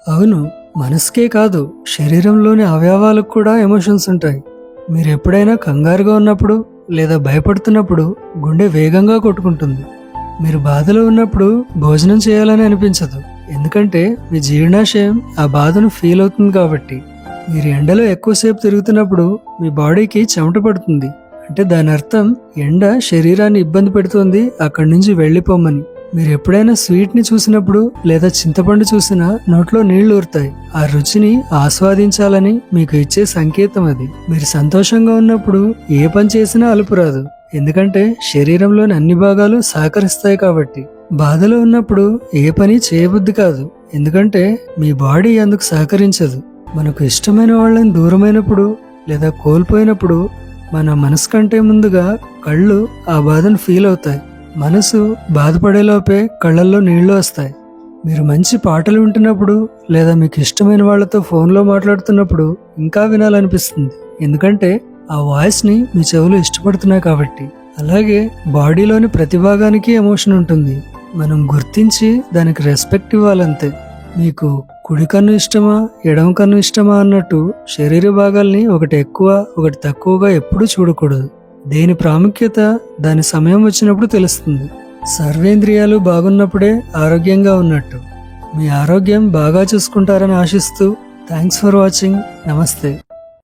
అవును, మనసుకే కాదు, శరీరంలోని అవయవాలకు కూడా ఎమోషన్స్ ఉంటాయి. మీరు ఎప్పుడైనా కంగారుగా ఉన్నప్పుడు లేదా భయపడుతున్నప్పుడు గుండె వేగంగా కొట్టుకుంటుంది. మీరు బాధలో ఉన్నప్పుడు భోజనం చేయాలని అనిపించదు, ఎందుకంటే మీ జీర్ణాశయం ఆ బాధను ఫీల్ అవుతుంది కాబట్టి. మీరు ఎండలో ఎక్కువసేపు తిరుగుతున్నప్పుడు మీ బాడీకి చెమట పడుతుంది, అంటే దాని అర్థం ఎండ శరీరాన్ని ఇబ్బంది పెడుతోంది, అక్కడి నుంచి వెళ్ళిపోమని. మీరు ఎప్పుడైనా స్వీట్ ని చూసినప్పుడు లేదా చింతపండు చూసినా నోట్లో నీళ్లు ఊరుతాయి. ఆ రుచిని ఆస్వాదించాలని మీకు ఇచ్చే సంకేతం అది. మీరు సంతోషంగా ఉన్నప్పుడు ఏ పని చేసినా అలుపు రాదు, ఎందుకంటే శరీరంలోని అన్ని భాగాలు సహకరిస్తాయి కాబట్టి. బాధలో ఉన్నప్పుడు ఏ పని చేయబుద్ధి కాదు, ఎందుకంటే మీ బాడీ అందుకు సహకరించదు. మనకు ఇష్టమైన వాళ్ళని దూరమైనప్పుడు లేదా కోల్పోయినప్పుడు మన మనసు కంటే ముందుగా కళ్ళు ఆ బాధను ఫీల్ అవుతాయి. మనసు బాధపడేలోపే కళ్ళల్లో నీళ్లు వస్తాయి. మీరు మంచి పాటలు వింటున్నప్పుడు లేదా మీకు ఇష్టమైన వాళ్ళతో ఫోన్లో మాట్లాడుతున్నప్పుడు ఇంకా వినాలనిపిస్తుంది, ఎందుకంటే ఆ వాయిస్ ని మీ చెవులు ఇష్టపడుతున్నాయి కాబట్టి. అలాగే బాడీలోని ప్రతి భాగానికి ఎమోషన్ ఉంటుంది, మనం గుర్తించి దానికి రెస్పెక్ట్ ఇవ్వాలంతే. మీకు కుడి కన్ను ఇష్టమా ఎడమ కన్ను ఇష్టమా అన్నట్టు శరీర భాగాల్ని ఒకటి ఎక్కువ ఒకటి తక్కువగా ఎప్పుడూ చూడకూడదు. దేని ప్రాముఖ్యత దాని సమయం వచ్చినప్పుడు తెలుస్తుంది. సర్వేంద్రియాలు బాగున్నప్పుడే ఆరోగ్యంగా ఉన్నట్టు. మీ ఆరోగ్యం బాగా చూసుకుంటారని ఆశిస్తూ థ్యాంక్స్ ఫర్ వాచింగ్. నమస్తే.